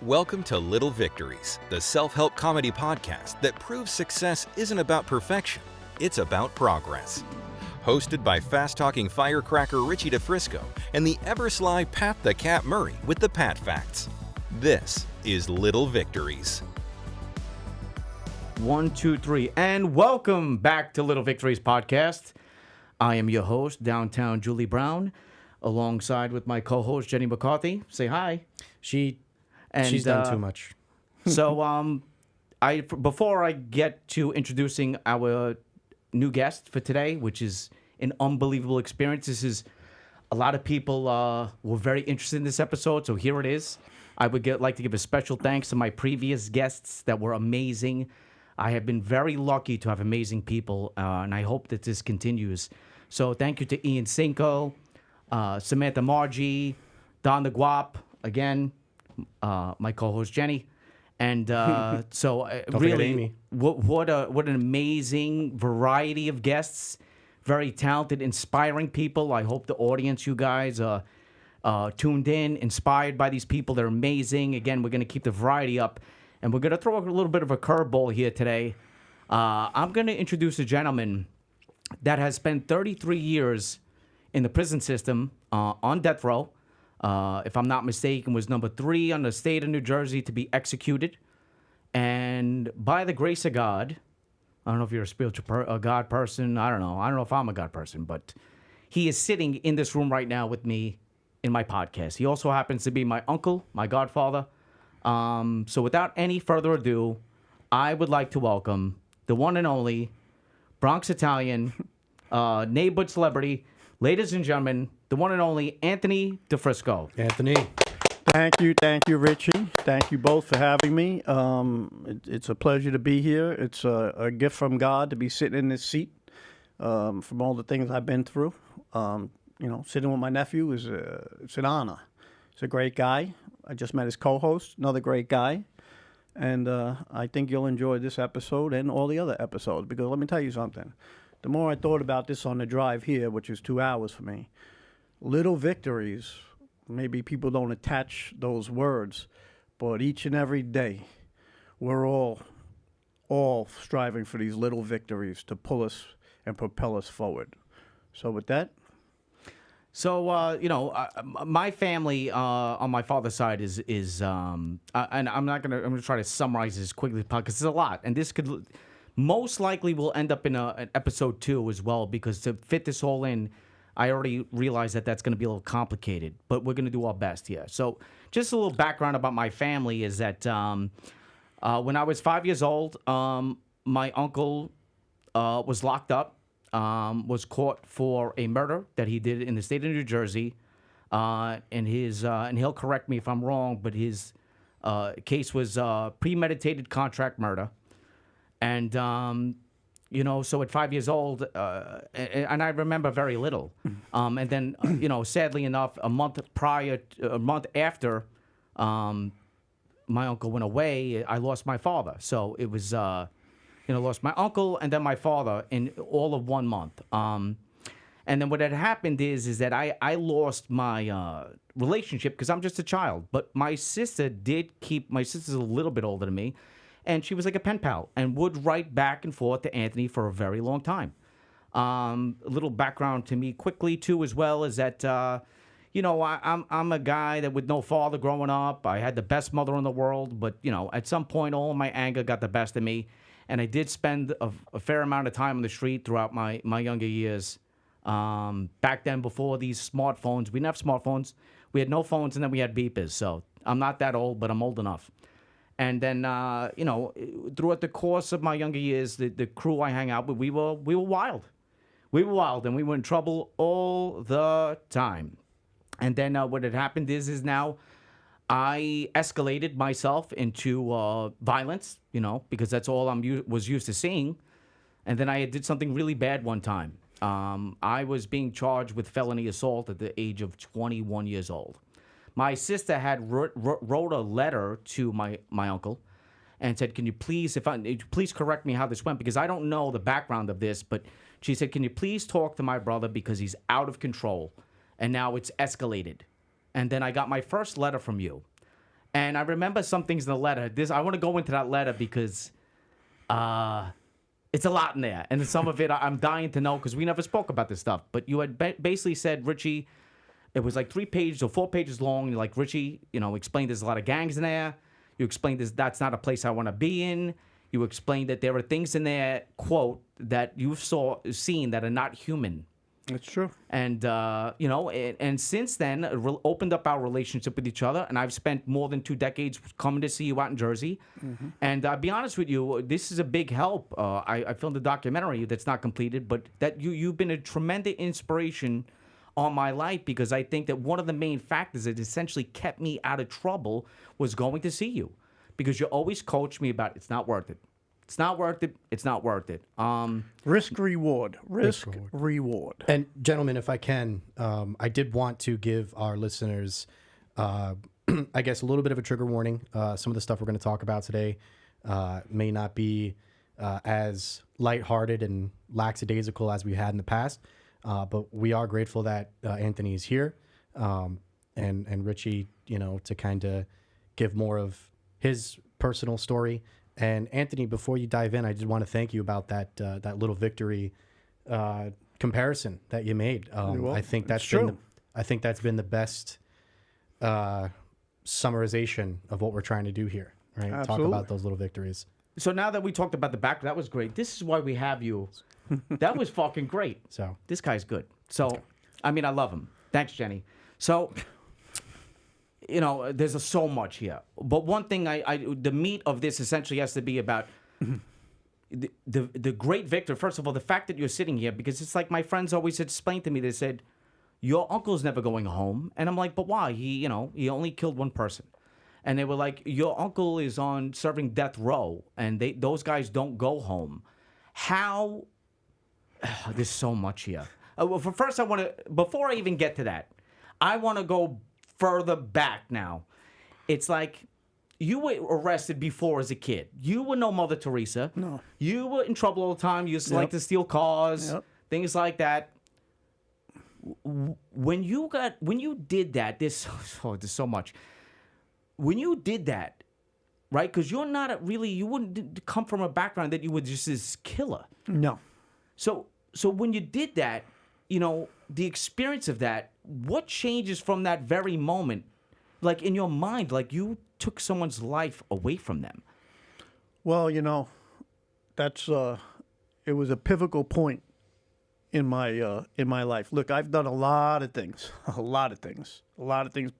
Welcome to Little Victories, the self-help comedy podcast that proves success isn't about perfection, it's about progress. Hosted by fast-talking firecracker Richie DiFrisco and the ever-sly Pat the Cat Murray with the Pat Facts. This is Little Victories. 1, 2, 3, and welcome back to Little Victories podcast. I am your host, Downtown Julie Brown, alongside with my co-host Jenny McCarthy. Say hi. She's done too much. So, before I get to introducing our new guest for today, which is an unbelievable experience. This is a lot of people were very interested in this episode, so here it is. I would like to give a special thanks to my previous guests that were amazing. I have been very lucky to have amazing people, and I hope that this continues. So thank you to Ian Cinco, Samantha Margie, Don the Guap, again, my co-host Jenny, and really, Amy. what an amazing variety of guests, very talented, inspiring people. I hope the audience, you guys, tuned in, inspired by these people. They're amazing. Again, we're going to keep the variety up, and we're going to throw a little bit of a curveball here today. I'm going to introduce a gentleman that has spent 33 years in the prison system on death row. If I'm not mistaken, was number 3 on the state of New Jersey to be executed. And by the grace of God, I don't know if you're a spiritual God person. I don't know if I'm a God person, but he is sitting in this room right now with me in my podcast. He also happens to be my uncle, my godfather. So without any further ado, I would like to welcome the one and only Bronx Italian, neighborhood celebrity, ladies and gentlemen, the one and only Anthony DiFrisco. Anthony. Thank you, Richie. Thank you both for having me. It's a pleasure to be here. It's a gift from God to be sitting in this seat from all the things I've been through. Sitting with my nephew it's an honor. He's a great guy. I just met his co-host, another great guy. And I think you'll enjoy this episode and all the other episodes, because let me tell you something. The more I thought about this on the drive here, which is 2 hours for me, little victories, maybe people don't attach those words, but each and every day, we're all striving for these little victories to pull us and propel us forward. So with that. So, my family on my father's side is and I'm gonna try to summarize this quickly because it's a lot, and this could most likely will end up in an episode 2 as well, because to fit this all in, I already realized that that's going to be a little complicated, but we're going to do our best here. So just a little background about my family is that when I was 5 years old, my uncle was locked up, was caught for a murder that he did in the state of New Jersey, and he'll correct me if I'm wrong, but his case was premeditated contract murder. And, so at 5 years old, and I remember very little. And then, sadly enough, a month after my uncle went away, I lost my father. So it was, lost my uncle and then my father in all of 1 month. And then what had happened is that I lost my relationship because I'm just a child. But my sister's a little bit older than me. And she was like a pen pal and would write back and forth to Anthony for a very long time. A little background to me quickly, too, as well, is that, I'm a guy that with no father growing up. I had the best mother in the world. But, at some point, all of my anger got the best of me. And I did spend a fair amount of time on the street throughout my younger years. Back then, before these smartphones, we didn't have smartphones. We had no phones, and then we had beepers. So I'm not that old, but I'm old enough. And then, throughout the course of my younger years, the crew I hang out with, we were wild. We were wild, and we were in trouble all the time. And then what had happened is now I escalated myself into violence, because that's all was used to seeing. And then I did something really bad one time. I was being charged with felony assault at the age of 21 years old. My sister had wrote a letter to my uncle and said, can you please correct me how this went, because I don't know the background of this, but she said, can you please talk to my brother because he's out of control and now it's escalated. And then I got my first letter from you. And I remember some things in the letter. I want to go into that letter because it's a lot in there. And some of it I'm dying to know because we never spoke about this stuff. But you had basically said, Richie, it was like 3 pages or 4 pages long. You're like, Richie, explained there's a lot of gangs in there. You explained that's not a place I want to be in. You explained that there are things in there, quote, that you've seen that are not human. It's true. And, and since then, opened up our relationship with each other. And I've spent more than 2 decades coming to see you out in Jersey. Mm-hmm. And I'll be honest with you, this is a big help. I filmed a documentary that's not completed, but that you've been a tremendous inspiration on my life because I think that one of the main factors that essentially kept me out of trouble was going to see you. Because you always coach me about it's not worth it. It's not worth it. It's not worth it. Risk reward. Risk reward. And gentlemen, if I can, I did want to give our listeners, I guess, a little bit of a trigger warning. Some of the stuff we're going to talk about today may not be as lighthearted and lackadaisical as we had in the past. But we are grateful that Anthony is here and Richie, to kind of give more of his personal story. And Anthony, before you dive in, I just want to thank you about that Little Victory comparison that you made. I think that's true. I think that's been the best summarization of what we're trying to do here. Right? Absolutely. Talk about those little victories. So now that we talked about the back, that was great. This is why we have you. That was fucking great. So this guy's good. So, I mean, I love him. Thanks, Jenny. So. There's so much here. But one thing, the meat of this essentially has to be about the great victor. First of all, the fact that you're sitting here, because it's like my friends always explained to me. They said, your uncle's never going home. And I'm like, but why? He only killed one person. And they were like, your uncle is on serving death row, and those guys don't go home. How? There's so much here. Well, first, before I even get to that, I want to go further back now. It's like you were arrested before as a kid. You were no Mother Teresa. No. You were in trouble all the time. You used to like to steal cars, things like that. When you did that, there's so much. When you did that, right? Because you wouldn't come from a background that you were just this killer. No. So when you did that, the experience of that, what changes from that very moment, like in your mind, like you took someone's life away from them? Well, that's it was a pivotal point in my life. Look, I've done a lot of things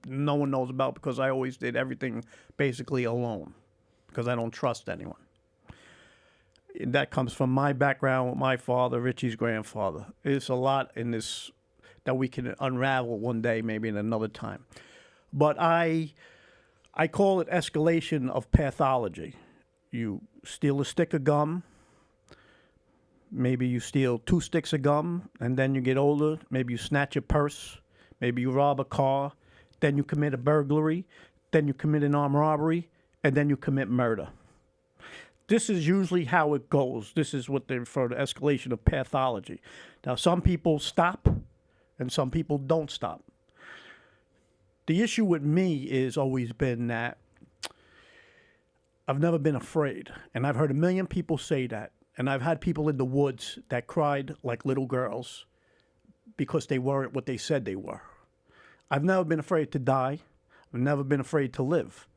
no one knows about because I always did everything basically alone because I don't trust anyone. That comes from my background with my father, Richie's grandfather. There's a lot in this that we can unravel one day, maybe in another time. But I call it escalation of pathology. You steal a stick of gum. Maybe you steal 2 sticks of gum, and then you get older. Maybe you snatch a purse. Maybe you rob a car. Then you commit a burglary. Then you commit an armed robbery. And then you commit murder. This is usually how it goes. This is what they refer to escalation of pathology. Now, some people stop, and some people don't stop. The issue with me has always been that I've never been afraid. And I've heard a million people say that. And I've had people in the woods that cried like little girls because they weren't what they said they were. I've never been afraid to die. I've never been afraid to live.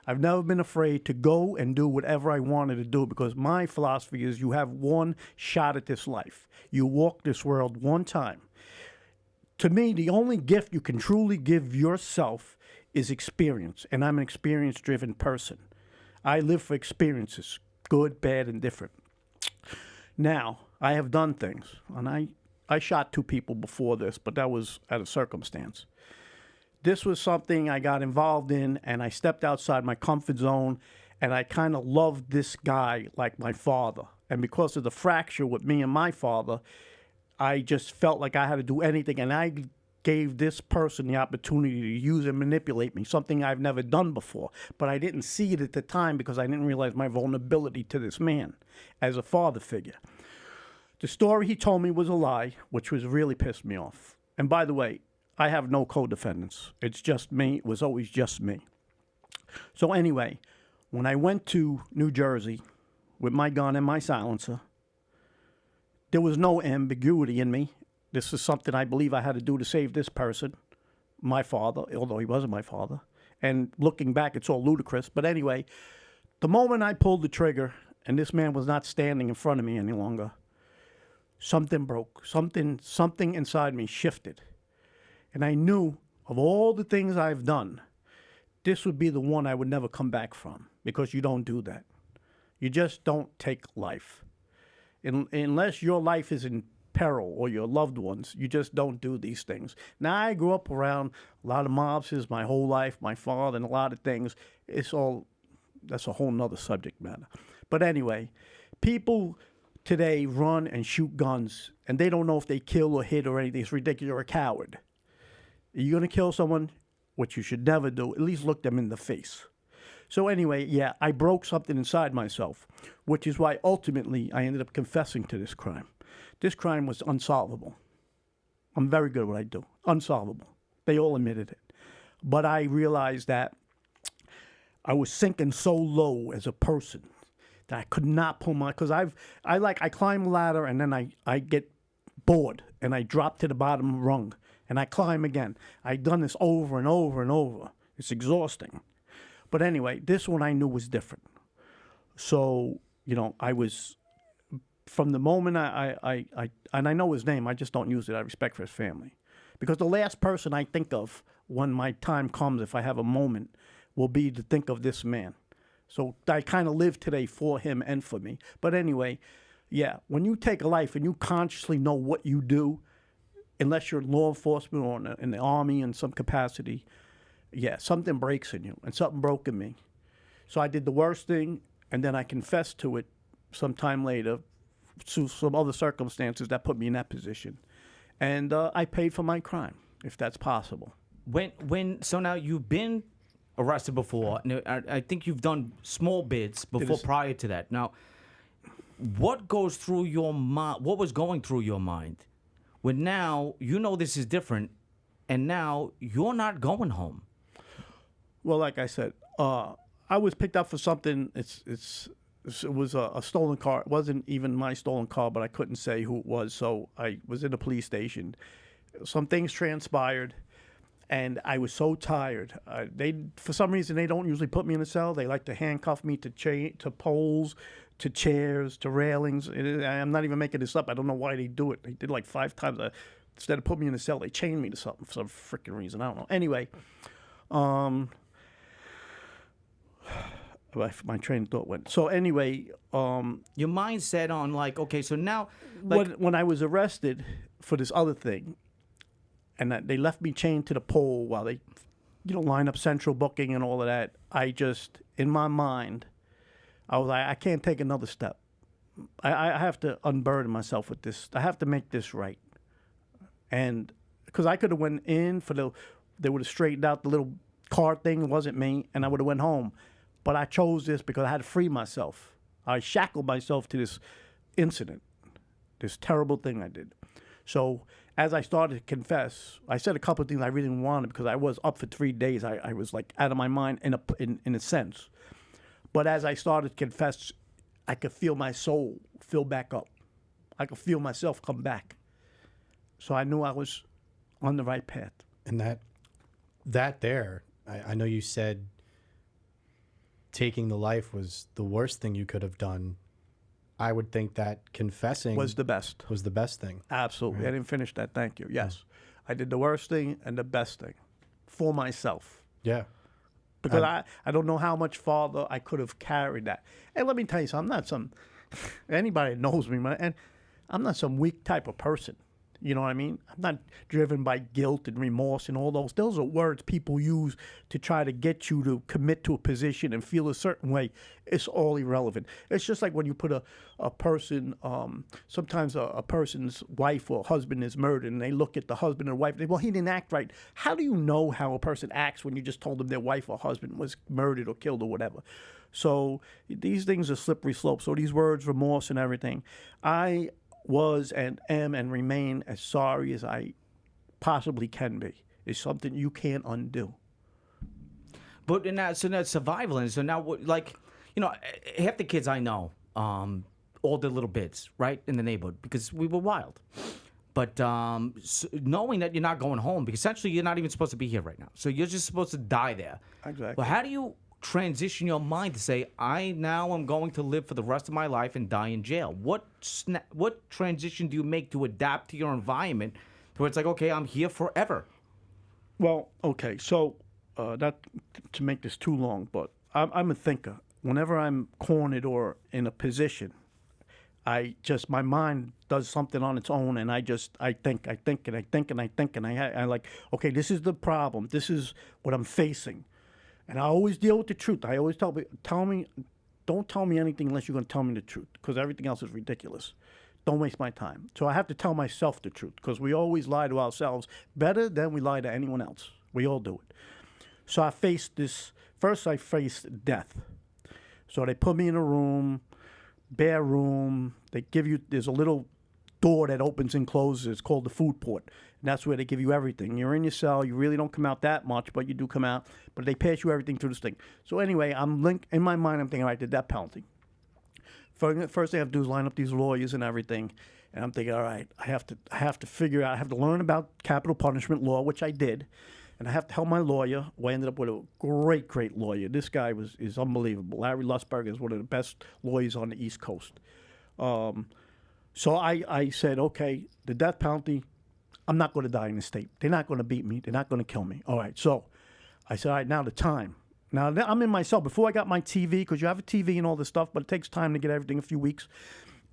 I've never been afraid to go and do whatever I wanted to do because my philosophy is you have one shot at this life. You walk this world one time. To me, the only gift you can truly give yourself is experience, and I'm an experience-driven person. I live for experiences, good, bad, and different. Now, I have done things, and I shot 2 people before this, but that was out of circumstance. This was something I got involved in, and I stepped outside my comfort zone, and I kind of loved this guy like my father. And because of the fracture with me and my father, I just felt like I had to do anything, and I gave this person the opportunity to use and manipulate me, something I've never done before. But I didn't see it at the time because I didn't realize my vulnerability to this man as a father figure. The story he told me was a lie, which was really pissed me off. And by the way, I have no co-defendants. It's just me. It was always just me. So anyway, when I went to New Jersey with my gun and my silencer, there was no ambiguity in me. This is something I believe I had to do to save this person, my father, although he wasn't my father. And looking back, it's all ludicrous. But anyway, the moment I pulled the trigger and this man was not standing in front of me any longer, something broke. Something inside me shifted. And I knew of all the things I've done, this would be the one I would never come back from, because you don't do that. You just don't take life. Unless your life is in peril or your loved ones, you just don't do these things. Now, I grew up around a lot of mobsters my whole life, my father, and a lot of things. That's a whole nother subject matter. But anyway, people today run and shoot guns, and they don't know if they kill or hit or anything. It's ridiculous. You're a coward. You're going to kill someone, which you should never do, at least look them in the face. So anyway, yeah, I broke something inside myself, which is why ultimately I ended up confessing to this crime. This crime was unsolvable. I'm very good at what I do. Unsolvable. They all admitted it. But I realized that I was sinking so low as a person that I could not pull because I climb a ladder and then I get bored and I drop to the bottom rung and I climb again. I've done this over and over and over. It's exhausting. But anyway, this one I knew was different. So, I was, from the moment and I know his name, I just don't use it out of respect for his family. Because the last person I think of when my time comes, if I have a moment, will be to think of this man. So I kind of live today for him and for me. But anyway, yeah, when you take a life and you consciously know what you do, unless you're in law enforcement or in the army in some capacity, yeah, something breaks in you, and something broke in me. So I did the worst thing, and then I confessed to it sometime later to some other circumstances that put me in that position. And I paid for my crime, if that's possible. So now you've been arrested before. And I think you've done small bits before prior to that. Now, what goes through your mind? What was going through your mind when now you know this is different, and now you're not going home? Well, like I said, I was picked up for something. It was a stolen car. It wasn't even my stolen car, but I couldn't say who it was, so I was in the police station. Some things transpired, and I was so tired. For some reason, they don't usually put me in a cell. They like to handcuff me to poles, to chairs, to railings. I'm not even making this up. I don't know why they do it. They did like 5 times. Instead of putting me in a cell, they chained me to something for some freaking reason. I don't know. Anyway, my train of thought went. So anyway, your mind set on okay, so now, when I was arrested for this other thing, and they left me chained to the pole while they, line up central booking and all of that, I just, in my mind, I was like, I can't take another step. I have to unburden myself with this. I have to make this right. And because I could have went in they would have straightened out the little car thing. It wasn't me, and I would have went home. But I chose this because I had to free myself. I shackled myself to this incident, this terrible thing I did. So as I started to confess, I said a couple of things I really didn't want because I was up for 3 days. I was like out of my mind in a sense. But as I started to confess, I could feel my soul fill back up. I could feel myself come back. So I knew I was on the right path. And I know you said taking the life was the worst thing you could have done. I would think that confessing was the best thing. Absolutely. Right. I didn't finish that. Thank you. Yes. I did the worst thing and the best thing for myself. Yeah. Because I don't know how much farther I could have carried that. And let me tell you something. Anybody that knows me, man, and I'm not some weak type of person. You know what I mean? I'm not driven by guilt and remorse and all those. Those are words people use to try to get you to commit to a position and feel a certain way. It's all irrelevant. It's just like when you put a person, sometimes a person's wife or husband is murdered and they look at the husband or wife, well, he didn't act right. How do you know how a person acts when you just told them their wife or husband was murdered or killed or whatever? So these things are slippery slopes. So these words, remorse and everything, I was and am and remain as sorry as I possibly can be. It's something you can't undo. But in that, so that's survival, and so now, like, you know, half the kids I know, all did little bits, right, in the neighborhood because we were wild. But knowing that you're not going home, because essentially you're not even supposed to be here right now, so you're just supposed to die there. Exactly. Well, how do you transition your mind to say, I now am going to live for the rest of my life and die in jail? What transition do you make to adapt to your environment, to where it's like, okay, I'm here forever? Well, okay, so not to make this too long, but I'm a thinker. Whenever I'm cornered or in a position, my mind does something on its own, and I think, and I like, okay, this is the problem. This is what I'm facing. And I always deal with the truth. I always don't tell me anything unless you're going to tell me the truth, because everything else is ridiculous. Don't waste my time. So I have to tell myself the truth, because we always lie to ourselves better than we lie to anyone else. We all do it. So I faced death. So they put me in a room, bare room. There's a little door that opens and closes. It's called the food port. And that's where they give you everything. You're in your cell. You really don't come out that much, but you do come out. But they pass you everything through this thing. So anyway, in my mind, I'm thinking, all right, the death penalty. First thing I have to do is line up these lawyers and everything. And I'm thinking, all right, I have to figure out, I have to learn about capital punishment law, which I did. And I have to help my lawyer, who I ended up with a great lawyer. This guy is unbelievable. Larry Lussberger is one of the best lawyers on the East Coast. So I said, okay, the death penalty, I'm not going to die in this state. They're not going to beat me. They're not going to kill me. All right, so I said, all right, now the time. Now I'm in my cell. Before I got my TV, because you have a TV and all this stuff, but it takes time to get everything, a few weeks.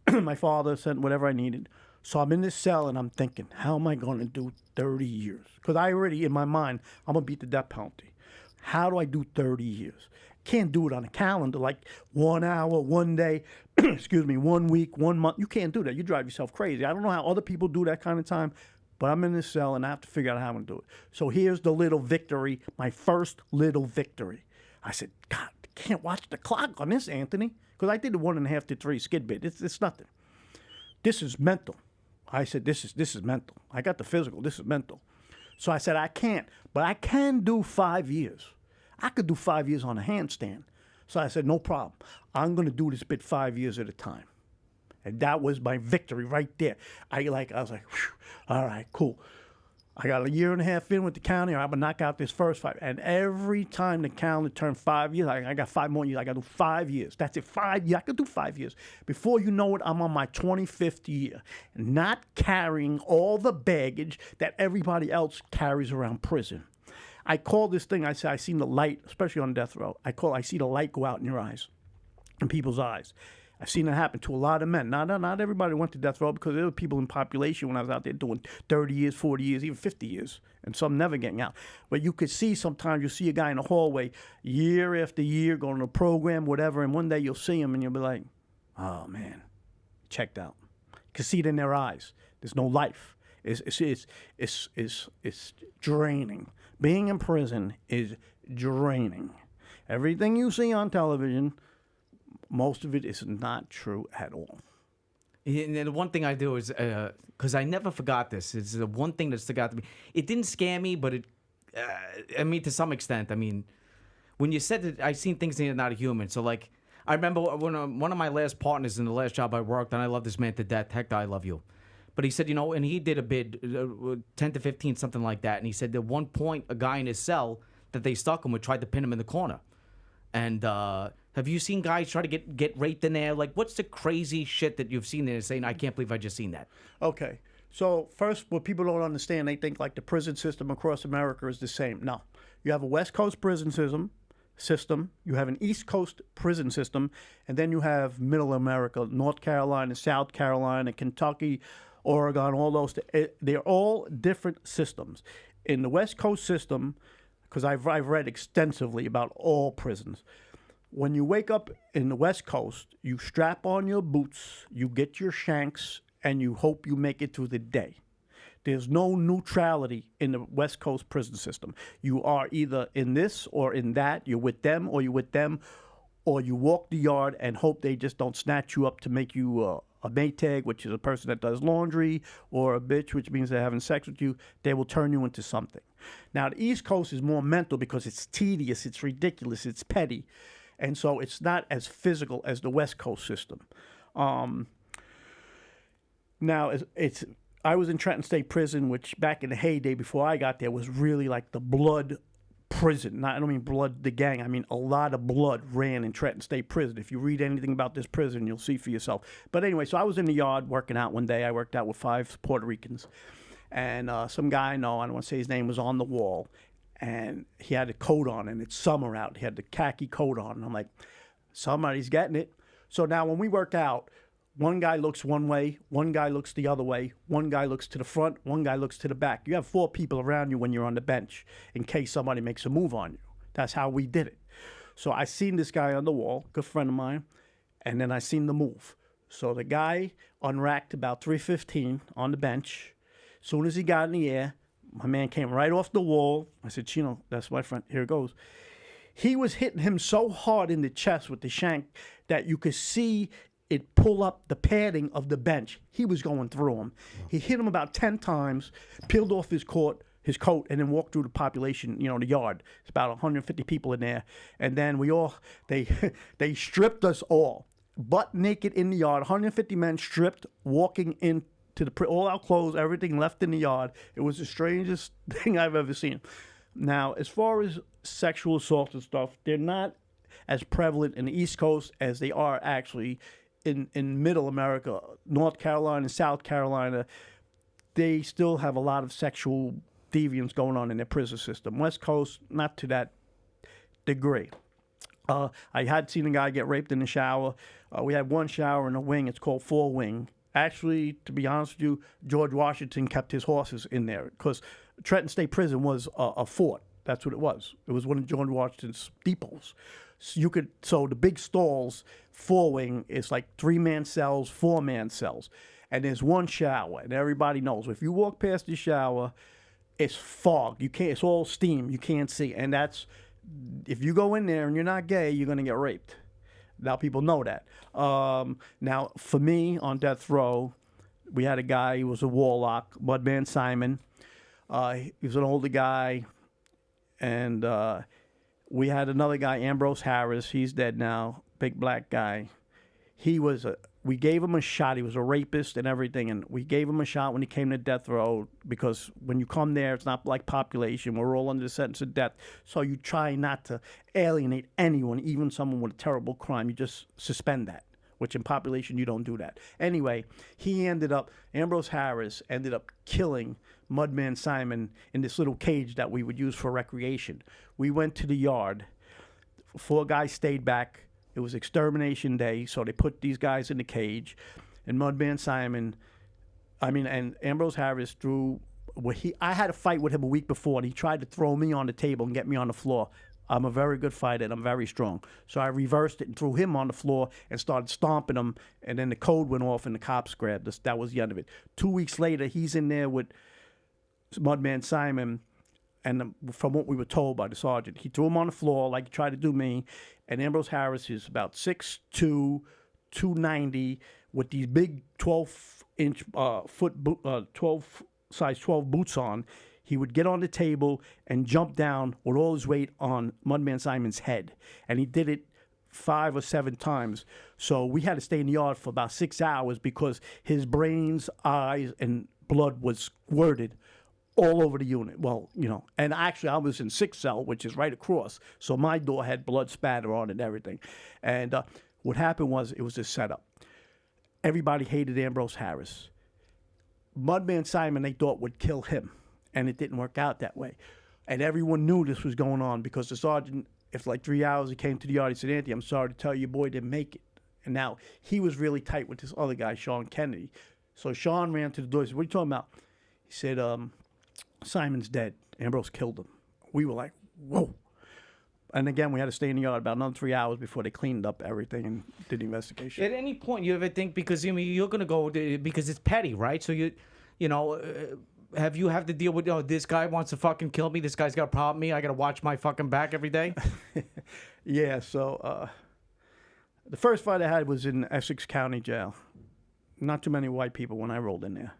My father sent whatever I needed. So I'm in this cell, and I'm thinking, how am I going to do 30 years? Because I already, in my mind, I'm going to beat the death penalty. How do I do 30 years? Can't do it on a calendar, like 1 hour, 1 day, 1 week, 1 month. You can't do that. You drive yourself crazy. I don't know how other people do that kind of time, but I'm in this cell, and I have to figure out how I'm going to do it. So here's the little victory, my first little victory. I said, God, I can't watch the clock on this, Anthony, because I did the 1.5 to 3 skid bit. It's nothing. This is mental. I said, this is mental. I got the physical. This is mental. So I said, I can't, but I can do 5 years. I could do 5 years on a handstand. So I said, no problem. I'm going to do this bit 5 years at a time. And that was my victory right there. I was like, whew, all right, cool. I got 1.5 years in with the county. I'm going to knock out this first 5. And every time the calendar turned 5 years, I got 5 more years. I got to do 5 years. That's it, 5 years. I could do 5 years. Before you know it, I'm on my 25th year, not carrying all the baggage that everybody else carries around prison. I call this thing, I say, I seen the light, especially on death row. I see the light go out in your eyes, in people's eyes. I've seen it happen to a lot of men. Not everybody went to death row, because there were people in population when I was out there doing 30 years, 40 years, even 50 years, and some never getting out. But you could see sometimes, you see a guy in the hallway year after year going to a program, whatever, and one day you'll see him and you'll be like, oh, man, checked out. You can see it in their eyes. There's no life. It's draining. Being in prison is draining. Everything you see on television, most of it is not true at all. And the one thing I do is, because I never forgot this, it's the one thing that stuck out to me. It didn't scare me, but to some extent, when you said that, I've seen things that are not human. So, like, I remember when one of my last partners in the last job I worked, and I love this man to death, Hector, I love you. But he said, and he did a bid, 10 to 15, something like that. And he said at one point, a guy in his cell that they stuck him with tried to pin him in the corner. And have you seen guys try to get raped in there? Like, what's the crazy shit that you've seen there saying, I can't believe I just seen that? Okay. So first, what people don't understand, they think like the prison system across America is the same. No. You have a West Coast prison system. You have an East Coast prison system. And then you have Middle America, North Carolina, South Carolina, Kentucky, Oregon, all those. They're all different systems. In the West Coast system, because I've read extensively about all prisons, when you wake up in the West Coast, you strap on your boots, you get your shanks, and you hope you make it through the day. There's no neutrality in the West Coast prison system. You are either in this or in that. You're with them or you're with them, or you walk the yard and hope they just don't snatch you up to make you a maytag, which is a person that does laundry, or a bitch, which means they're having sex with you, they will turn you into something. Now, the East Coast is more mental because it's tedious, it's ridiculous, it's petty. And so it's not as physical as the West Coast system. Now, I was in Trenton State Prison, which back in the heyday before I got there was really like the blood prison. I don't mean blood, the gang. I mean a lot of blood ran in Trenton State Prison. If you read anything about this prison, you'll see for yourself. But anyway, so I was in the yard working out one day. I worked out with 5 Puerto Ricans. And some guy I know, I don't want to say his name, was on the wall. And he had a coat on, and it's summer out. He had the khaki coat on. And I'm like, somebody's getting it. So now when we work out, one guy looks one way, one guy looks the other way, one guy looks to the front, one guy looks to the back. You have 4 people around you when you're on the bench in case somebody makes a move on you. That's how we did it. So I seen this guy on the wall, good friend of mine, and then I seen the move. So the guy unracked about 315 on the bench. As soon as he got in the air, my man came right off the wall. I said, Chino, that's my friend. Here it goes. He was hitting him so hard in the chest with the shank that you could see it pull up the padding of the bench. He was going through him. He hit him about 10 times, peeled off his coat, and then walked through the population, the yard. It's about 150 people in there. And then they stripped us all, butt naked in the yard, 150 men stripped, walking into all our clothes, everything left in the yard. It was the strangest thing I've ever seen. Now, as far as sexual assault and stuff, they're not as prevalent in the East Coast as they are actually in Middle America. North Carolina and South Carolina, they still have a lot of sexual deviance going on in their prison system. West Coast, not to that degree. I had seen a guy get raped in the shower. We had one shower in a wing. It's called 4-wing. Actually, to be honest with you, George Washington kept his horses in there because Trenton State Prison was a fort. That's what it was. It was one of George Washington's depots. So the big stalls, 4-wing, is like 3-man cells, 4-man cells. And there's one shower, and everybody knows. If you walk past the shower, it's fog. It's all steam. You can't see. And if you go in there and you're not gay, you're going to get raped. Now people know that. Now, for me, on death row, we had a guy, he was a warlock, Mudman Simon. He was an older guy. And we had another guy, Ambrose Harris. He's dead now, big black guy. We gave him a shot. He was a rapist and everything, and we gave him a shot when he came to death row because when you come there, it's not like population. We're all under the sentence of death. So you try not to alienate anyone, even someone with a terrible crime. You just suspend that, which in population, you don't do that. Anyway, Ambrose Harris ended up killing Mudman Simon in this little cage that we would use for recreation. We went to the yard. 4 guys stayed back. It was extermination day, so they put these guys in the cage. And Mudman Simon, and Ambrose Harris I had a fight with him a week before, and he tried to throw me on the table and get me on the floor. I'm a very good fighter, and I'm very strong. So I reversed it and threw him on the floor and started stomping him, and then the code went off and the cops grabbed us. That was the end of it. 2 weeks later, he's in there with Mudman Simon, and from what we were told by the sergeant, he threw him on the floor like he tried to do me, and Ambrose Harris is about 6'2", 290, with these big 12-inch size 12 boots on. He would get on the table and jump down with all his weight on Mudman Simon's head. And he did it 5 or 7 times. So we had to stay in the yard for about 6 hours because his brains, eyes, and blood was squirted all over the unit. Well, and actually I was in 6th cell, which is right across. So my door had blood spatter on it and everything. And what happened was it was a setup. Everybody hated Ambrose Harris. Mudman Simon, they thought, would kill him. And it didn't work out that way. And everyone knew this was going on because the sergeant, after like 3 hours, he came to the yard. He said, Anthony, I'm sorry to tell you, your boy didn't make it. And now he was really tight with this other guy, Sean Kennedy. So Sean ran to the door. He said, what are you talking about? He said, Simon's dead. Ambrose killed him. We were like, whoa. And again, we had to stay in the yard about another 3 hours before they cleaned up everything and did the investigation. At any point, you ever think, because you're going to go, because it's petty, right? So have to deal with, this guy wants to fucking kill me, this guy's got a problem with me, I got to watch my fucking back every day? Yeah, so the first fight I had was in Essex County Jail. not too many white people when I rolled in there.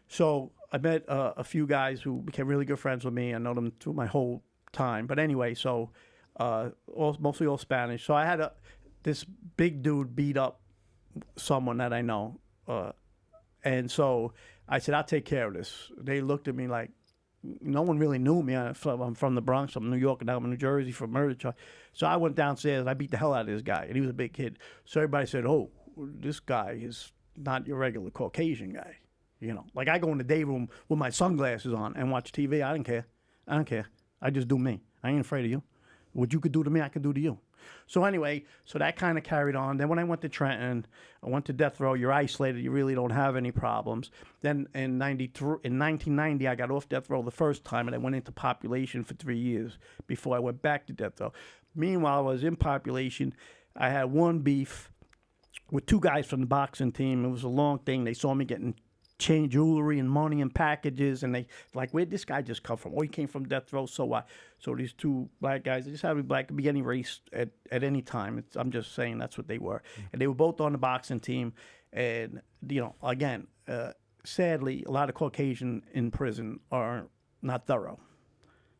So I met a few guys who became really good friends with me. I know them through my whole time. But anyway, so mostly all Spanish. So I had this big dude beat up someone that I know. And so I said, I'll take care of this. They looked at me like, no one really knew me. I'm from the Bronx, I'm New York, and now I'm in New Jersey for murder charge. So I went downstairs and I beat the hell out of this guy. And he was a big kid. So everybody said, oh, this guy is not your regular Caucasian guy. You know, like I go in the day room with my sunglasses on and watch TV. I don't care. I don't care. I just do me. I ain't afraid of you. What you could do to me, I could do to you. So anyway, so that kind of carried on. Then when I went to Trenton, I went to death row. You're isolated. You really don't have any problems. Then in 1990, I got off death row the first time, and I went into population for 3 years before I went back to death row. Meanwhile, I was in population. I had one beef with two guys from the boxing team. It was a long thing. They saw me getting chain jewelry and money and packages, and they like, where'd this guy just come from? Oh, he came from death row. So what? So these two black guys, they just had to be black, could be any race at any time. I'm just saying that's what they were. And they were both on the boxing team. And, you know, again, sadly, a lot of Caucasian in prison are not thorough.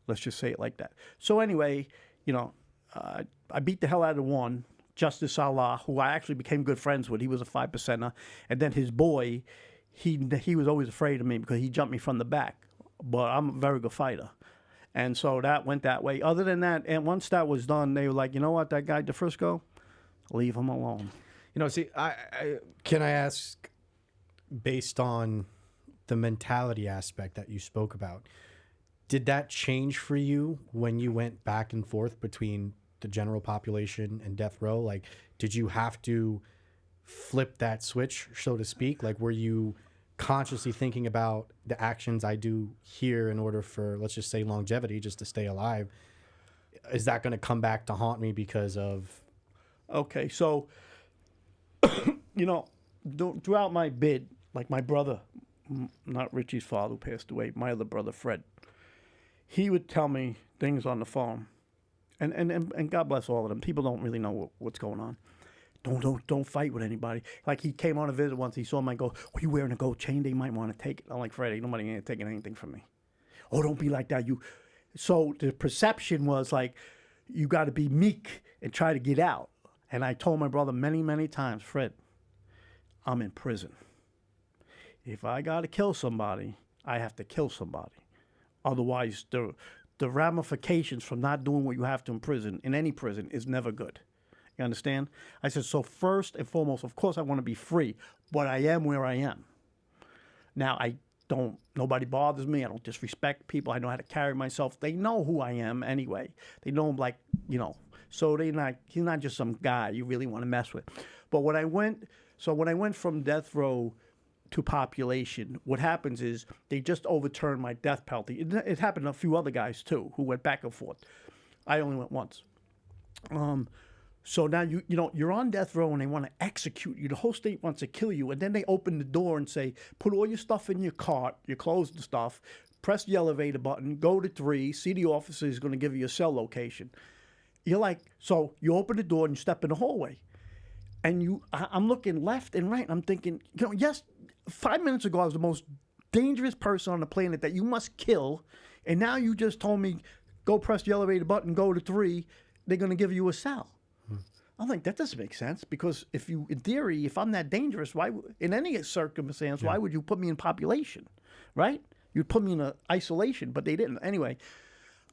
Let's just say it like that. So anyway, you know, I beat the hell out of one, Justice Allah, who I actually became good friends with. He was a 5%er. And then his boy, he was always afraid of me because he jumped me from the back. But I'm a very good fighter. And so that went that way. Other than that, and once that was done, they were like, you know what, that guy DiFrisco, leave him alone. You know, see, Can I ask, based on the mentality aspect that you spoke about, did that change for you when you went back and forth between the general population and death row? Like, did you have to flip that switch, so to speak? Like, were you consciously thinking about the actions I do here in order for, let's just say, longevity, just to stay alive? Is that going to come back to haunt me because of... Okay, so, you know, throughout my bid, like my brother, not Richie's father who passed away, my other brother, Fred, he would tell me things on the phone. And God bless all of them. People don't really know what's going on. Don't fight with anybody. Like, he came on a visit once. He saw me go, "Are you wearing a gold chain? They might want to take it." I'm like, "Fred, ain't nobody ain't taking anything from me." "Oh, don't be like that. You." So the perception was like, you got to be meek and try to get out. And I told my brother many, many times, "Fred, I'm in prison. If I got to kill somebody, I have to kill somebody. Otherwise, the ramifications from not doing what you have to in prison, in any prison, is never good." You understand? I said, so first and foremost, of course I want to be free, but I am where I am. Now, nobody bothers me. I don't disrespect people. I know how to carry myself. They know who I am anyway. They know, like, you know, so he's not just some guy you really want to mess with. But when I went from death row to population, what happens is they just overturned my death penalty. It happened to a few other guys too who went back and forth. I only went once. So now you're on death row and they want to execute you. The whole state wants to kill you, and then they open the door and say, "Put all your stuff in your cart, your clothes and stuff. Press the elevator button. Go to 3. See, the officer is going to give you a cell location." You're like, so you open the door and you step in the hallway, and I'm looking left and right. And I'm thinking, you know, yes, 5 minutes ago I was the most dangerous person on the planet that you must kill, and now you just told me, go press the elevator button, go to 3. They're going to give you a cell. I'm like, that doesn't make sense, because in theory, if I'm that dangerous, in any circumstance, why would you put me in population, right? You'd put me in isolation, but they didn't. Anyway,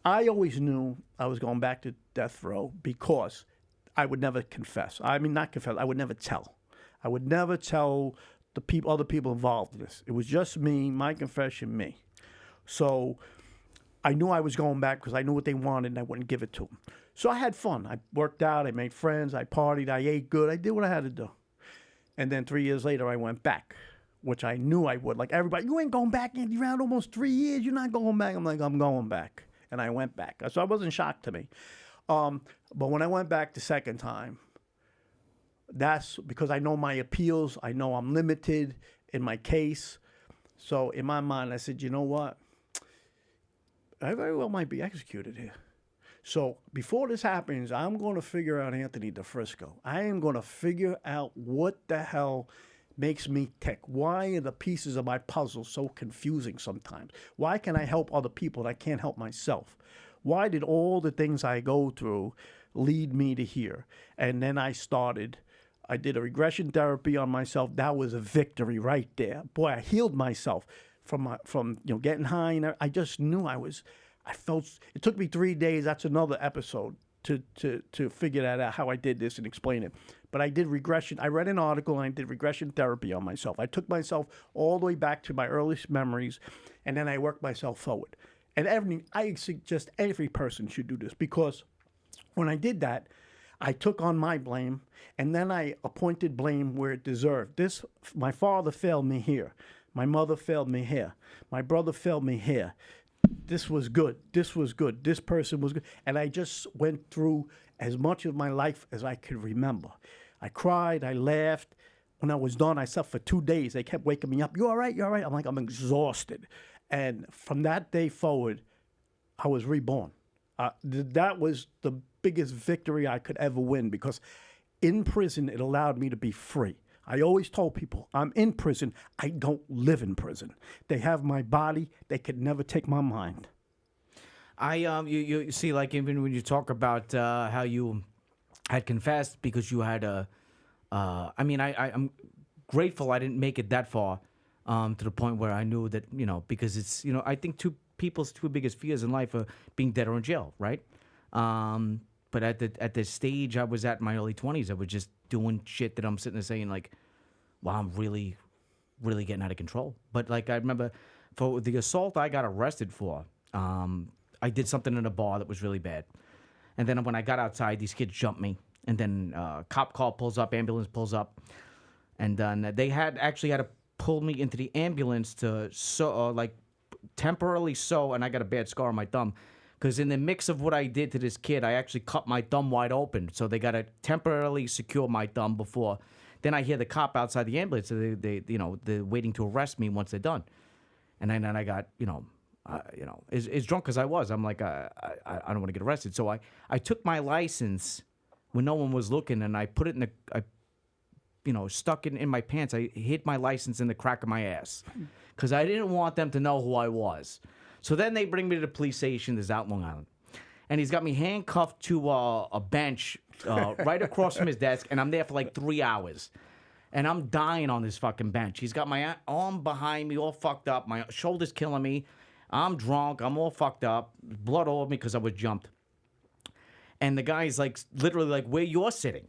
I always knew I was going back to death row because I would never confess. I mean, not confess. I would never tell. I would never tell other people involved in this. It was just me, my confession, me. So I knew I was going back because I knew what they wanted and I wouldn't give it to them. So I had fun. I worked out. I made friends. I partied. I ate good. I did what I had to do. And then 3 years later, I went back, which I knew I would. Like everybody, "You ain't going back, Andy, around almost 3 years. You're not going back." I'm like, "I'm going back." And I went back. So it wasn't shocked to me. But when I went back the second time, that's because I know my appeals. I know I'm limited in my case. So in my mind, I said, you know what? I very well might be executed here. So before this happens, I'm going to figure out Anthony DiFrisco. I am going to figure out what the hell makes me tick. Why are the pieces of my puzzle so confusing sometimes? Why can I help other people and I can't help myself? Why did all the things I go through lead me to here? And then I did a regression therapy on myself. That was a victory right there. Boy, I healed myself from getting high, and I just knew I felt. It took me 3 days. That's another episode to figure that out, how I did this and explain it. But I did regression. I read an article and I did regression therapy on myself. I took myself all the way back to my earliest memories, and then I worked myself forward. And I suggest every person should do this, because when I did that, I took on my blame, and then I appointed blame where it deserved. My father failed me here. My mother failed me here. My brother failed me here. This was good. This was good. This person was good. And I just went through as much of my life as I could remember. I cried. I laughed. When I was done, I slept for 2 days. They kept waking me up. You all right? You all right? I'm like, I'm exhausted. And from that day forward, I was reborn. That was the biggest victory I could ever win, because in prison, it allowed me to be free. I always told people, I'm in prison. I don't live in prison. They have my body. They could never take my mind. You see, like, even when you talk about how you had confessed because you had I'm grateful I didn't make it that far to the point where I knew that, because it's, I think people's two biggest fears in life are being dead or in jail, right? But at the stage I was at in my early 20s, I was just doing shit that I'm sitting there saying, like, wow, I'm really, really getting out of control. But, like, I remember for the assault I got arrested for, I did something in a bar that was really bad. And then when I got outside, these kids jumped me. And then cop car pulls up, ambulance pulls up. And then they had to pull me into the ambulance to temporarily sew, and I got a bad scar on my thumb. Because in the mix of what I did to this kid, I actually cut my thumb wide open. So they got to temporarily secure my thumb before. Then I hear the cop outside the ambulance. So they're waiting to arrest me once they're done. And then I got, as drunk as I was, I'm like, I don't want to get arrested. So I took my license when no one was looking, and I put it stuck it in my pants. I hid my license in the crack of my ass because I didn't want them to know who I was. So then they bring me to the police station. That's out in Long Island. And he's got me handcuffed to a bench right across from his desk, and I'm there for like 3 hours. And I'm dying on this fucking bench. He's got my arm behind me all fucked up. My shoulder's killing me. I'm drunk. I'm all fucked up. Blood all over me because I was jumped. And the guy's like, literally like, where you're sitting.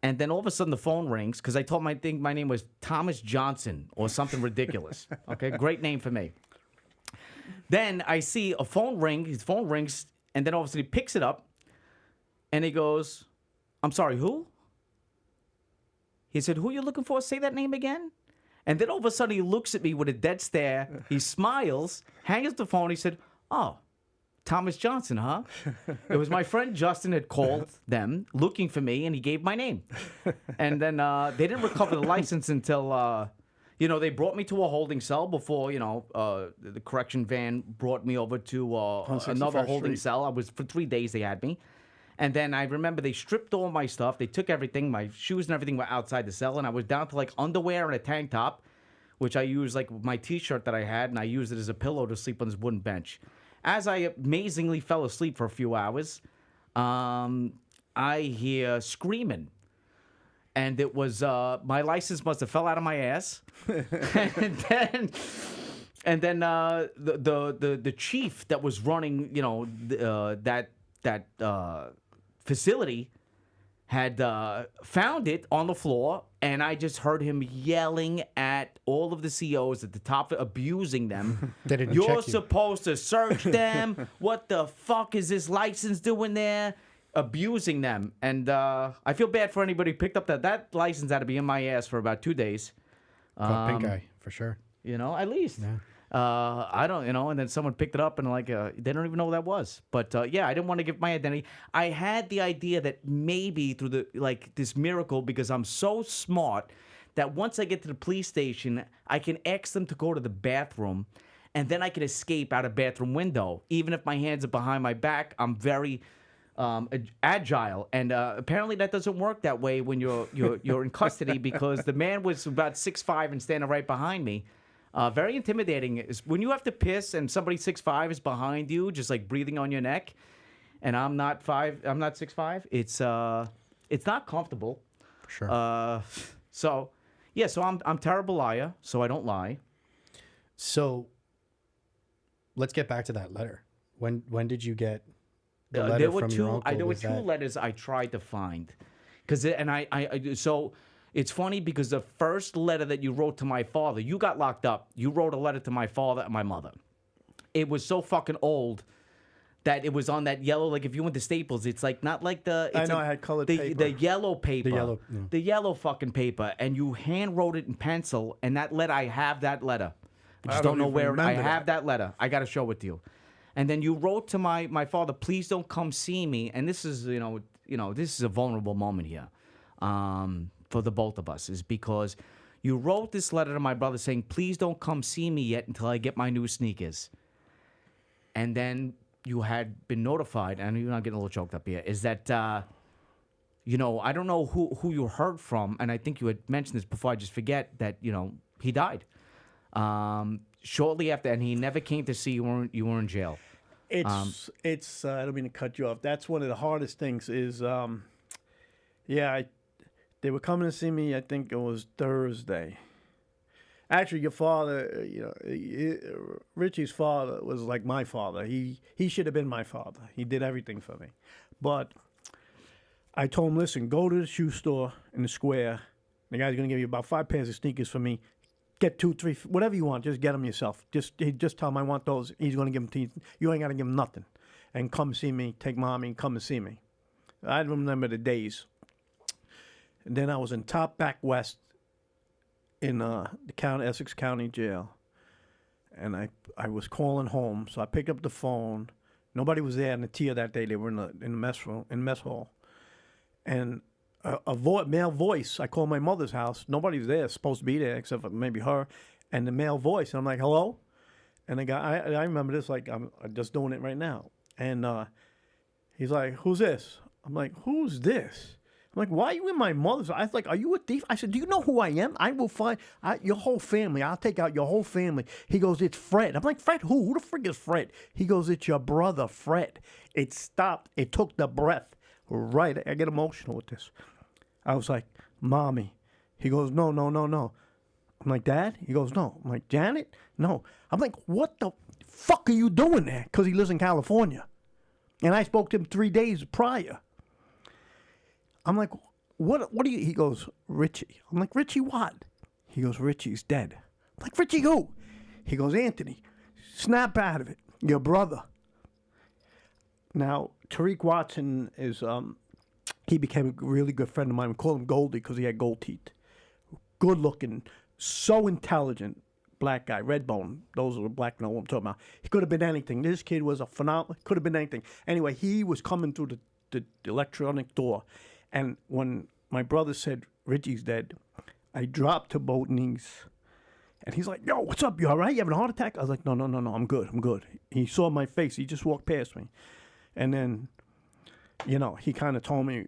And then all of a sudden the phone rings because I told him I think my name was Thomas Johnson or something ridiculous. Okay, great name for me. Then I see a phone ring. His phone rings, and then all of a sudden he picks it up, and he goes, I'm sorry, who? He said, who are you looking for? Say that name again. And then all of a sudden he looks at me with a dead stare. He smiles, hangs up the phone. He said, oh, Thomas Johnson, huh? It was my friend Justin had called them looking for me, and he gave my name. And then they didn't recover the license until... they brought me to a holding cell before, the correction van brought me over to another holding cell. For 3 days they had me. And then I remember they stripped all my stuff. They took everything. My shoes and everything were outside the cell. And I was down to like underwear and a tank top, which I used like my T-shirt that I had. And I used it as a pillow to sleep on this wooden bench. As I amazingly fell asleep for a few hours, I hear screaming. And it was my license must have fell out of my ass, and then the chief that was running that facility had found it on the floor, and I just heard him yelling at all of the COs at the top, abusing them. You're supposed to search them. What the fuck is this license doing there? Abusing them. And I feel bad for anybody who picked up that license had to be in my ass for about 2 days. Pink eye, for sure. At least. Yeah. I don't, and then someone picked it up and like, they don't even know what that was. But yeah, I didn't want to give my identity. I had the idea that maybe through this miracle, because I'm so smart, that once I get to the police station, I can ask them to go to the bathroom. and then I can escape out a bathroom window. Even if my hands are behind my back, I'm very agile, and apparently that doesn't work that way when you're in custody, because the man was about 6'5" and standing right behind me. Very intimidating. When you have to piss and somebody 6'5" is behind you, just like breathing on your neck, and I'm not 6'5". It's not comfortable. For sure. So I'm terrible liar, so I don't lie. So let's get back to that letter. When did you get the letter There were from two. your uncle? There were Was two that- letters I tried to find, so it's funny because the first letter that you wrote to my father, you got locked up. You wrote a letter to my father and my mother. It was so fucking old that it was on that yellow. Like if you went to Staples, it's like not like the. I It's know like I had colored the, paper. The yellow paper. The yellow, yeah. fucking paper, and you hand wrote it in pencil. And that letter, I have that letter. I just don't know even where. I remember have that letter. I got to show it to you. And then you wrote to my father, please don't come see me. And this is, this is a vulnerable moment here for the both of us, is because you wrote this letter to my brother saying, please don't come see me yet until I get my new sneakers. And then you had been notified, and you're not getting a little choked up here, is that, I don't know who you heard from, and I think you had mentioned this before, I just forget that, he died. Shortly after, and he never came to see you. You were in jail. It's I don't mean to cut you off. That's one of the hardest things is, they were coming to see me. I think it was Thursday. Actually, your father, Richie's father was like my father. He should have been my father. He did everything for me. But I told him, listen, go to the shoe store in the square. The guy's going to give you about 5 pairs of sneakers for me. Get 2, 3, whatever you want. Just get them yourself. Just tell him I want those. He's going to give them to you. You ain't got to give him nothing. And come see me. Take mommy and come and see me. I remember the days. And then I was in Top Back West in the Essex County Jail. And I was calling home. So I picked up the phone. Nobody was there in the tier that day. They were in the mess room, in mess hall. And male voice. I called my mother's house. Nobody's there, supposed to be there, except for maybe her. And the male voice. And I'm like, hello? And the guy, I remember this like I'm just doing it right now. And he's like, who's this? I'm like, who's this? I'm like, why are you in my mother's? I was like, are you a thief? I said, do you know who I am? I will find your whole family. I'll take out your whole family. He goes, it's Fred. I'm like, Fred who? Who the frick is Fred? He goes, it's your brother, Fred. It stopped. It took the breath. Right. I get emotional with this. I was like, Mommy. He goes, no. I'm like, Dad? He goes, no. I'm like, Janet? No. I'm like, what the fuck are you doing there? Because he lives in California. And I spoke to him 3 days prior. I'm like, what do you... He goes, Richie. I'm like, Richie what? He goes, Richie's dead. I'm like, Richie who? He goes, Anthony. Snap out of it. Your brother. Now, Tariq Watson is... He became a really good friend of mine. We called him Goldie because he had gold teeth. Good looking, so intelligent, black guy, red bone. Those are the black know what I'm talking about. He could have been anything. This kid was a phenomenal, could have been anything. Anyway, he was coming through the electronic door. And when my brother said, Richie's dead, I dropped to both knees. And he's like, yo, what's up? You all right? You having a heart attack? I was like, no, I'm good. He saw my face. He just walked past me. And then, he kind of told me,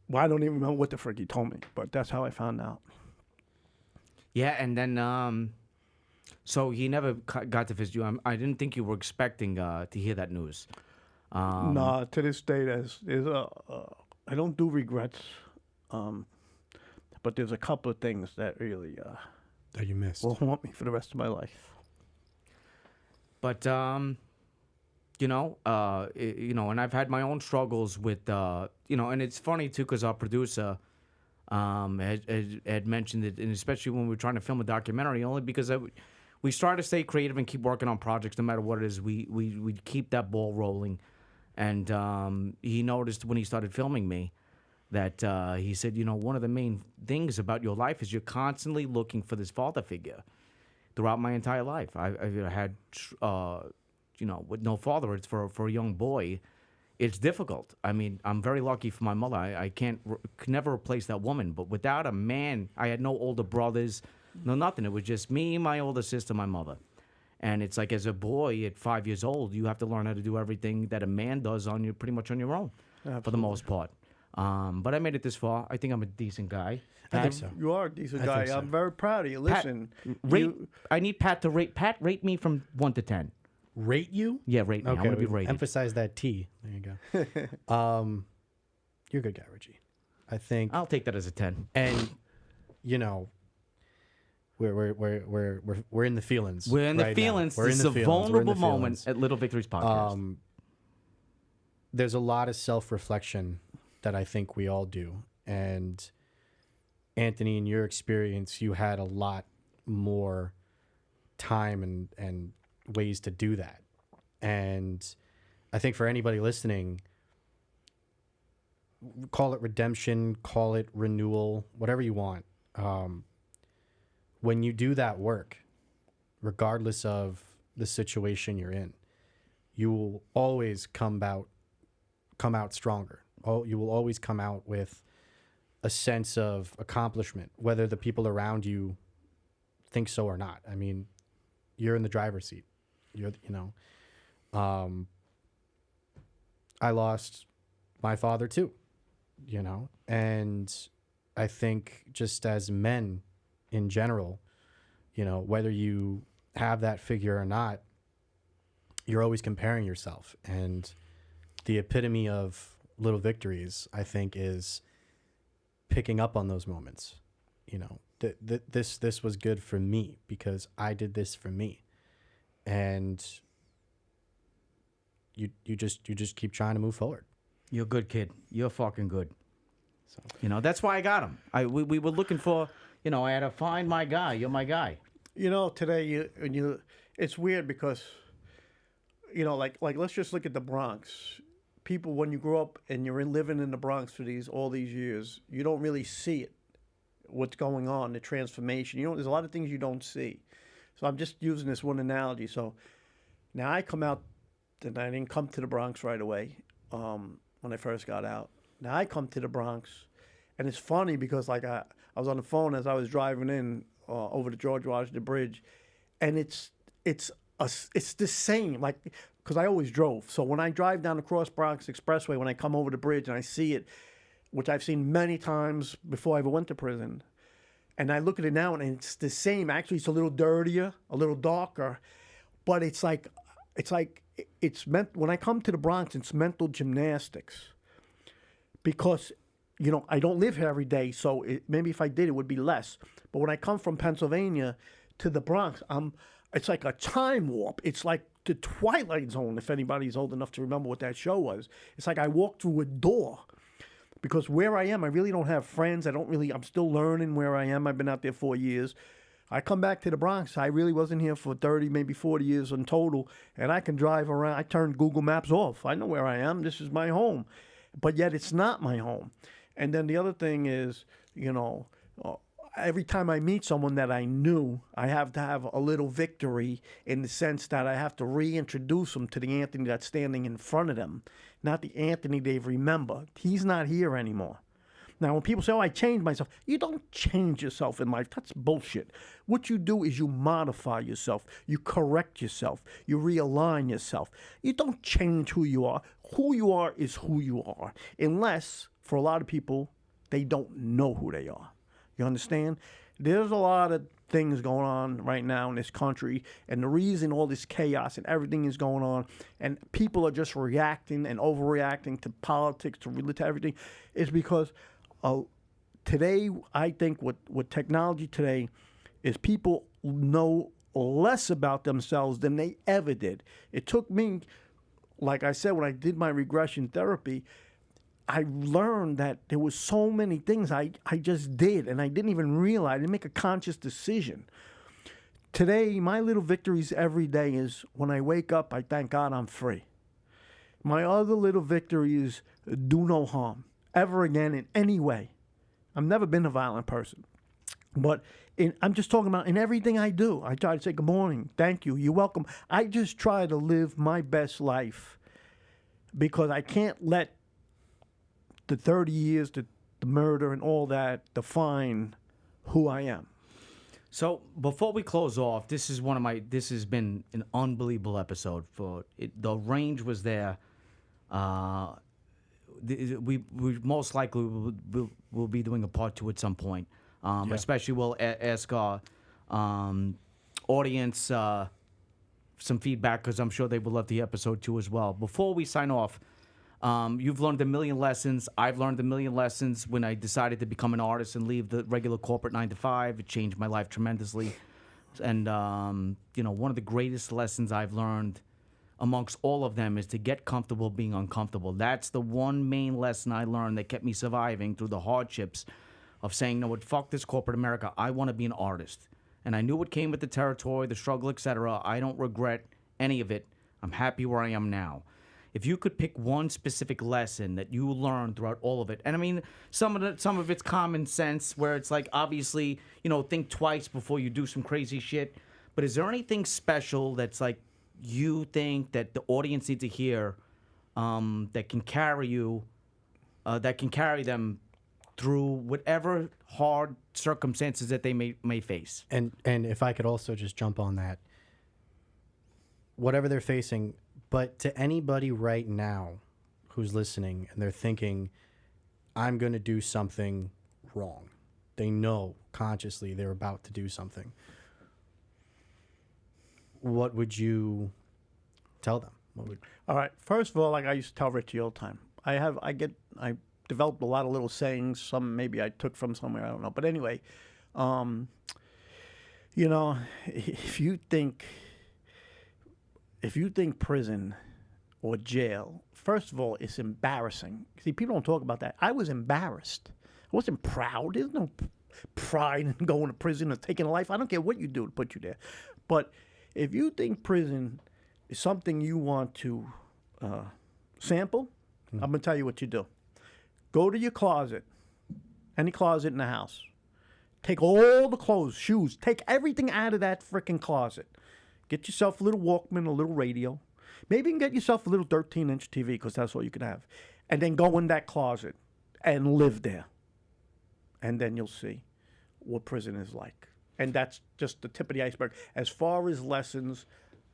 well, I don't even remember what the frick he told me, but that's how I found out. Yeah, and then, so he never got to visit you. I didn't think you were expecting to hear that news. No, to this day, I don't do regrets, but there's a couple of things that really that you missed will haunt me for the rest of my life. But, and I've had my own struggles with, and it's funny, too, because our producer had mentioned it, and especially when we were trying to film a documentary, only because we try to stay creative and keep working on projects no matter what it is. We keep that ball rolling. And he noticed when he started filming me that he said, one of the main things about your life is you're constantly looking for this father figure. Throughout my entire life, I've had... with no father, it's for a young boy, it's difficult. I mean, I'm very lucky for my mother. I could never replace that woman. But without a man, I had no older brothers, no nothing. It was just me, my older sister, my mother. And it's like as a boy at 5 years old, you have to learn how to do everything that a man does pretty much on your own, for the most part. But I made it this far. I think I'm a decent guy. I think so. You are a decent I guy. think so. I'm very proud of you. Listen, I need Pat to rate. Pat, rate me from 1 to 10. Rate you? Yeah, rate me. I want to be rated. Emphasize that T. There you go. You're a good guy, Richie. I think. I'll take that as a 10. And you know, we're in the feelings. We're in the right feelings. Now. We're This in is the a feelings. We're in the vulnerable moment feelings. at Little Victories podcast. There's a lot of self-reflection that I think we all do. And Anthony, in your experience, you had a lot more time and ways to do that. And I think for anybody listening, call it redemption, call it renewal, whatever you want. When you do that work, regardless of the situation you're in, you will always come out stronger. You will always come out with a sense of accomplishment, whether the people around you think so or not. I mean, you're in the driver's seat. I lost my father too, and I think just as men in general, whether you have that figure or not, you're always comparing yourself. And the epitome of Little Victories, I think, is picking up on those moments. This was good for me because I did this for me. And you just keep trying to move forward. You're a good kid. You're fucking good. So that's why I got him. We were looking for, I had to find my guy. You're my guy. Today it's weird because, like let's just look at the Bronx. People, when you grow up and you're living in the Bronx for all these years, you don't really see it. What's going on, the transformation. There's a lot of things you don't see. So I'm just using this one analogy. So now I come out, and I didn't come to the Bronx right away when I first got out. Now I come to the Bronx, and it's funny because I was on the phone as I was driving in over the George Washington Bridge, and it's the same, because I always drove. So when I drive down the Cross Bronx Expressway, when I come over the bridge and I see it, which I've seen many times before I ever went to prison, and I look at it now and it's the same. Actually, it's a little dirtier, a little darker, but it's meant, when I come to the Bronx, it's mental gymnastics. Because, I don't live here every day, so maybe if I did, it would be less. But when I come from Pennsylvania to the Bronx, it's like a time warp. It's like the Twilight Zone, if anybody's old enough to remember what that show was. It's like I walked through a door. Because where I am, I really don't have friends. I'm still learning where I am. I've been out there 4 years. I come back to the Bronx. I really wasn't here for 30, maybe 40 years in total. And I can drive around. I turned Google Maps off. I know where I am. This is my home. But yet it's not my home. And then the other thing is, every time I meet someone that I knew, I have to have a little victory in the sense that I have to reintroduce them to the Anthony that's standing in front of them, not the Anthony they remember. He's not here anymore. Now, when people say, I changed myself, you don't change yourself in life. That's bullshit. What you do is you modify yourself. You correct yourself. You realign yourself. You don't change who you are. Who you are is who you are. Unless, for a lot of people, they don't know who they are. You understand? There's a lot of things going on right now in this country, and the reason all this chaos and everything is going on, and people are just reacting and overreacting to politics, to everything, is because today, I think with technology today, is people know less about themselves than they ever did. It took me, like I said, when I did my regression therapy, I learned that there was so many things I just did, and I didn't even realize. I didn't make a conscious decision. Today, my little victories every day is when I wake up, I thank God I'm free. My other little victory is do no harm ever again in any way. I've never been a violent person. But I'm just talking about in everything I do. I try to say good morning, thank you, you're welcome. I just try to live my best life because I can't let the 30 years, the murder and all that define who I am. So before we close off, this has been an unbelievable episode. The range was there. We most likely will be doing a part 2 at some point. Especially we'll ask our audience some feedback, because I'm sure they will love the episode 2 as well. Before we sign off, you've learned a million lessons. I've learned a million lessons when I decided to become an artist and leave the regular corporate 9 to 5. It changed my life tremendously. And, one of the greatest lessons I've learned amongst all of them is to get comfortable being uncomfortable. That's the one main lesson I learned that kept me surviving through the hardships of saying, no, fuck this corporate America. I want to be an artist. And I knew what came with the territory, the struggle, etc. I don't regret any of it. I'm happy where I am now. If you could pick one specific lesson that you learned throughout all of it, and I mean, some of it's common sense, where it's like, obviously, think twice before you do some crazy shit. But is there anything special that's like you think that the audience needs to hear, that can carry them through whatever hard circumstances that they may face? And if I could also just jump on that, whatever they're facing, but to anybody right now who's listening and they're thinking, I'm going to do something wrong. They know consciously they're about to do something. What would you tell them? All right. First of all, like I used to tell Richie all the time, I developed a lot of little sayings. Some maybe I took from somewhere, I don't know. But anyway, if you think prison or jail, first of all, it's embarrassing. See, people don't talk about that. I was embarrassed. I wasn't proud. There's no pride in going to prison or taking a life. I don't care what you do to put you there. But if you think prison is something you want to sample, I'm going to tell you what you do. Go to your closet, any closet in the house. Take all the clothes, shoes, take everything out of that freaking closet. Get yourself a little Walkman, a little radio. Maybe you can get yourself a little 13-inch TV, because that's all you can have. And then go in that closet and live there. And then you'll see what prison is like. And that's just the tip of the iceberg. As far as lessons,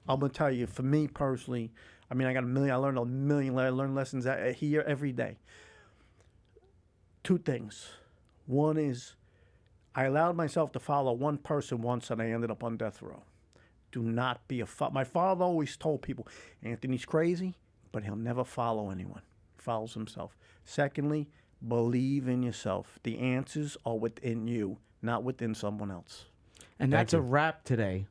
I'm going to tell you, for me personally, I mean, I learned a million lessons here every day. Two things. One is I allowed myself to follow one person once, and I ended up on death row. Do not be my father always told people, Anthony's crazy, but he'll never follow anyone. He follows himself. Secondly, believe in yourself. The answers are within you, not within someone else. And that's a wrap today.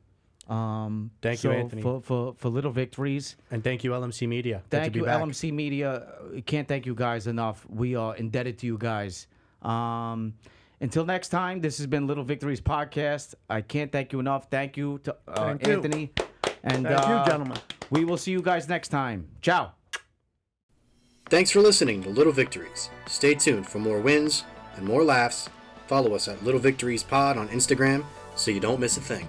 Thank you, Anthony. For Little Victories. And thank you, LMC Media. Thank you, LMC Media. Can't thank you guys enough. We are indebted to you guys. Until next time, this has been Little Victories Podcast. I can't thank you enough. Thank you to Anthony. And thank you, gentlemen. We will see you guys next time. Ciao. Thanks for listening to Little Victories. Stay tuned for more wins and more laughs. Follow us at Little Victories Pod on Instagram so you don't miss a thing.